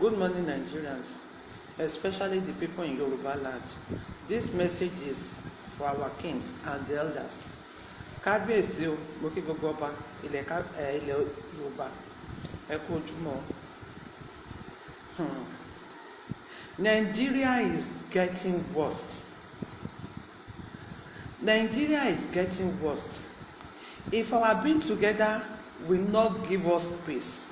Good morning, Nigerians, especially the people in Yoruba land. This message is for our kings and the elders. Kábíyèsí o, mo kí gbogbo ọba ilẹ̀ Yorùbá, ẹ kú ojúmọ́. Nigeria is getting worse. Nigeria is getting worse. If our being together will not give us peace,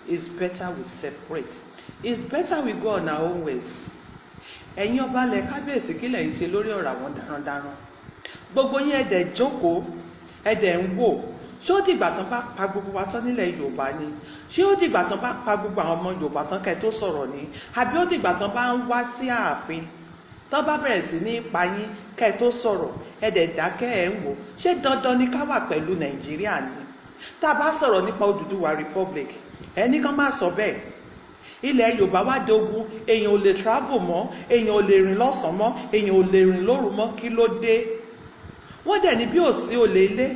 it's better we separate. It's better we go on our own ways. Ẹ̀yin ọba ilẹ̀ kábíyèsí kí lẹ̀yin ṣe lórí ọ̀rọ̀ àwọn darandaran. Gbogbo yín ẹ̀dẹ̀ jókòó, ẹ̀dẹ̀ ń wò. Ṣé ó dìgbà tán bá pa gbogbo wa tán nílẹ̀ Yorùbá ni? Ṣé ó dìgbà tán bá pa gbogbo àwọn ọmọ Yorùbá tán kẹ́ tó sọ̀rọ̀ ni? Àbí ó dìgbà tán bá ń wá sí ààfin? Tán bá bẹ̀rẹ̀ sí ní pa yín kẹ́ tó sọ̀rọ̀, ẹ̀dẹ̀ dákẹ́ ẹ̀ ń wò. Ṣé dandan ni ká wà pẹ̀lú Nàìjíríà ni? Tá a bá sọ̀rọ̀ nípa Odùduwà Republic, ẹni kan máa sọ bẹ́ẹ̀. Ilẹ̀ Yorùbá wá dogun, èèyàn ò lè travel mọ́, èèyàn ò lè rìn lọ́sàn-án mọ́, èèyàn ò lè rìn lóru mọ́, kí ló dé? Wọ́n dẹ̀ ní bí ò sí olè ilé,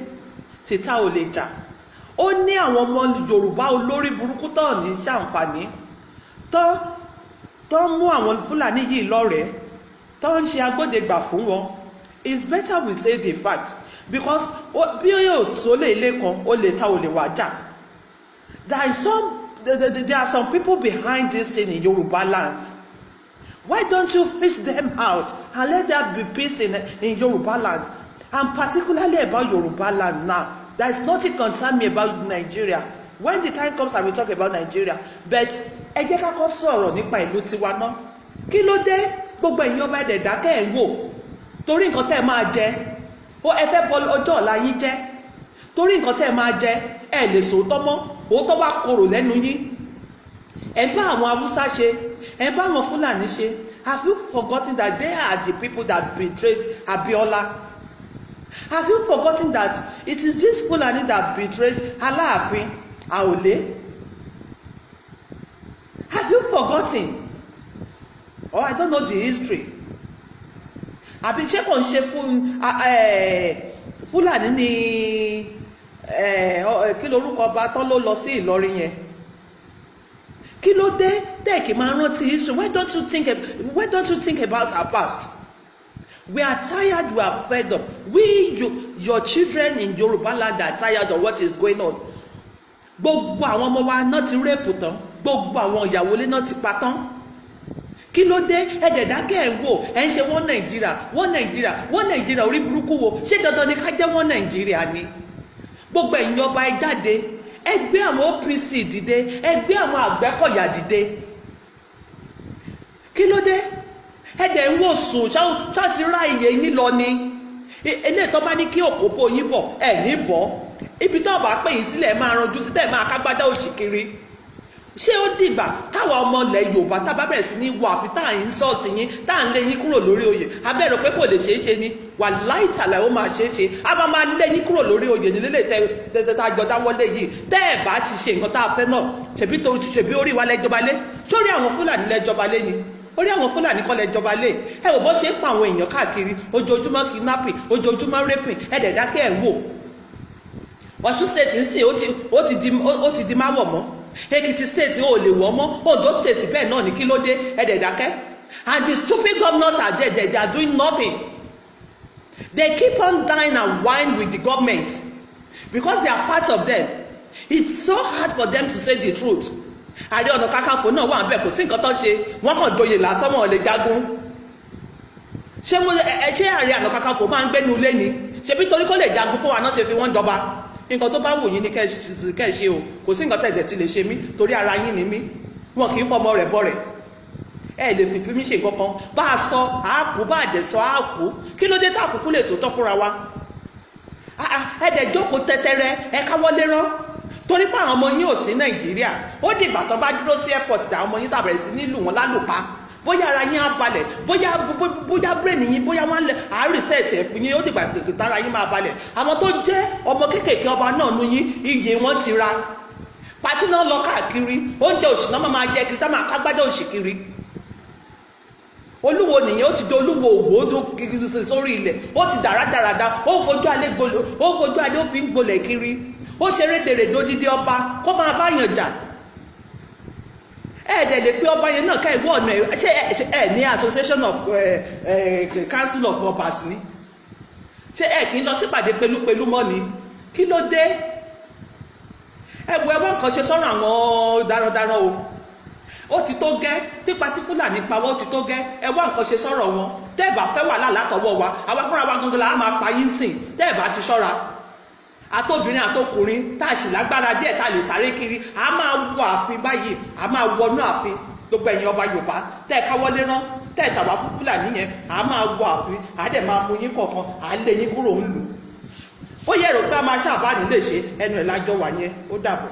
tìta ò lè jà. Ó ní àwọn ọmọ Yorùbá olórí burúkú tó ní ṣàǹfààní, tó mú àwọn Fúlàní yìí lọ́rẹ̀ẹ́, tó ń ṣe agbódegbà fún wọn. It's better we say the fact, because bí yóò sólè ilé kan, ó lè ta olè wá jà. There are some people behind this thing in Yoruba land. Why don't you fish them out and let there be peace in Yoruba land? And particularly about Yoruba land now. There is nothing concern me about Nigeria. When the time comes, I will talk about Nigeria. But ẹ jẹ́ ká kọ́ sọ̀rọ̀ nípa ìlú tiwa náà. Kí ló dé? Gbogbo ẹ̀yin ọba ẹ̀dẹ̀ dákẹ́ ẹ̀ ń wò. Torí nǹkan tẹ́ ẹ máa jẹ. Ẹ fẹ́ bọ ọjọ́ ọ̀la yín jẹ́. Torí nǹkan tẹ́ ẹ máa jẹ, ẹ lè sòótọ́ mọ́. Òótọ́ wá korò lẹ́nu yín. Ẹ bá àwọn Haúsá ṣe, ẹ bá àwọn Fúlàní ṣe. Have you forgotten that they are the people that betrayed Abiola? Have you forgotten that it is this Fulani that betrayed Aláàfin Aole? Have you forgotten? Or I don't know the history. Àbí ṣé kò ń ṣe fún Fúlàní ní kí lorúkọ ọba tán ló lọ sí Ìlọrin yẹn? Kí ló dé tẹ́ẹ̀kì máa rántí history? Why don't you think about our past? We are tired, we are fed up. Your children in Yoruba land are tired of what is going on. Gbogbo àwọn ọmọ wa náà ti rẹ́pù tán. Gbogbo àwọn ìyàwó ilé náà ti pa tán. Kí ló dé? Ẹ̀dẹ̀ dákẹ́ ẹ̀ ń wò. Ẹ̀ ń ṣe wọ́n Nàìjíríà, orí burúkú wo? Ṣé dandan ni ká jẹ́ wọ́n Nàìjíríà ni? Gbogbo ẹ̀yin ọba ẹ jáde. Ẹ gbé àwọn OPC dìde. Ẹ gbé àwọn Àgbẹ̀kọ̀yà dìde. Kí ló dé? Ẹ̀dẹ̀ ń wò sùn ṣáà ti rá iye yín lọ ni. Eléyìí tó bá ní kí òpópó yín bọ̀, ẹ̀ ní bọ̀. Ibi tó bá pè yín sílẹ̀ máa ranjú sí tẹ̀ máa kágbádá òṣì kiri. Ṣé ó dìgbà táwa ọmọ ilẹ̀ Yorùbá tá bá bẹ̀rẹ̀ sí ní wà àfi tá à ń insult yín, tá à ń lé yín kúrò lórí oyè? Abẹ́rẹ́ pé kò lè ṣeé ṣe ni, wàláhì tàláhì ó máa ṣeé ṣe. A máa lé yín kúrò lórí oyè ní lélẹ̀ tẹ́ tá a jọ dáwọ́lé yìí. Tẹ́ ẹ̀ bá ti ṣe nǹkan tá a fẹ́ náà, ṣèbí orí wa lẹ́jọba lé. Sórí àwọn Fúlàní lẹ́jọba lé ni. Orí àwọn Fúlàní kọ́ lẹ́jọba lé. Ẹ wò bó ṣe ń pa àwọn èèyàn káàkiri, ojoojúmọ́ kidnapping, ojoojúmọ́ raping, ẹ̀dẹ̀ dákẹ́ ẹ̀ wò. Ọ̀ṣun state ń sìn ó ti di máwọ̀ mọ́. Ekiti state ò lè wọ́ mọ́. Ondo state bẹ́ẹ̀ náà ní kí ló dé, ẹ̀dẹ̀ dákẹ́. And the stupid governors are there, they are doing nothing. They keep on dying and whine with the government because they are part of them. It's so hard for them to say the truth. Ààrẹ Ọ̀nà Kakanfò náà wà níbẹ̀, kò sí nǹkan tó ṣe, wọ́n kàn joyè lásán, wọn ò lè jagun. Ṣé Ààrẹ Ọ̀nà Kakanfò máa ń gbénu ilé ni? Ṣebí torí kó lè jagun fún wa náà ṣe fi wọ́n jọba? Nǹkan tó bá wù yín ni kẹ́ ẹ ṣe o, kò sí nǹkan tẹ̀jẹ̀ tí lè ṣe mí torí ara yín ni mí. Wọn kì í fọmọ rẹ̀ bọ́ rẹ̀. Ẹ lè fi mí ṣe nǹkan kan. Bá a sọ àákú, bá a dẹ̀ sọ àákú. Kí ló dé tá àkúkú lè sòótọ́ fúnra wa? Ẹ dẹ̀ jókòó tẹ́tẹ́rẹ́, ẹ káwọ́lé rán. Torí pé àwọn ọmọ yín ò sí Nàìjíríà, ó dìgbà tán bá dúró sí airport tí àwọn ọmọ yín tàbẹ̀rẹ̀ sí nílùú wọn lálùpá. Bóyá ara yín á balẹ̀, bóyá brain yín, bóyá wọ́n lẹ̀ research ẹ̀pù yín, ó dìgbà tètè tára yín máa balẹ̀. Àwọn tó jẹ́ ọmọ kéékèèké ọba náà nu yín, iye wọn ti ra. Pàtí náà lọ káàkiri, oúnjẹ òṣì náà máa jẹ kiri, tá máa kágbádá òṣì kiri. Olúwo nìyẹn, ó ti di olúwo ògbódó kiri sórí ilẹ̀, ó ti dáradáradá, ó fojú alẹ́ ó fi ń gbolẹ̀ kiri. Ó ṣeré dèrè dódídé ọba kó máa bá yàn jà. ẹ̀ẹ́dẹ̀ lè pé ọba yẹn náà ká ìwọ ọ̀nà ṣé ẹ̀ ní association of council of obas ni ṣé ẹ̀ kì í lọ sípàdé pẹ̀lú mọ́ ni kí ló dé ẹwọ nǹkan ṣe sọ́rọ̀ àwọn darandaran ó ti tó gẹ́ pípa tí Fúlàní pawọ́ ó ti tó gẹ́ ẹwọ nǹkan ṣe sọ́rọ̀ wọn tẹ́ẹ̀bà fẹ́ wà látọwọ́ wa àwa fúnra wa gangan la máa pa yín sìn tẹ́ẹ̀bà ti ṣọ́ra àtobìnrin àtọkùnrin tá a sì lágbára díẹ̀ tá a lè sáré kiri a máa wọ ààfin báyìí a máa wọnú ààfin gbogbo ẹ̀yin ọba Yorùbá tẹ́ ẹ káwọ́lé rán tẹ́ ẹ tàwa fún Fúlàní yẹn a máa wọ ààfin a dẹ̀ máa mú yín kọ̀ọ̀kan à lé yín kúrò ń lù ó yẹ èrò pé a máa ṣàbáàní lè ṣe ẹnu ẹ̀ lájọ wà yẹn ó dàbọ̀.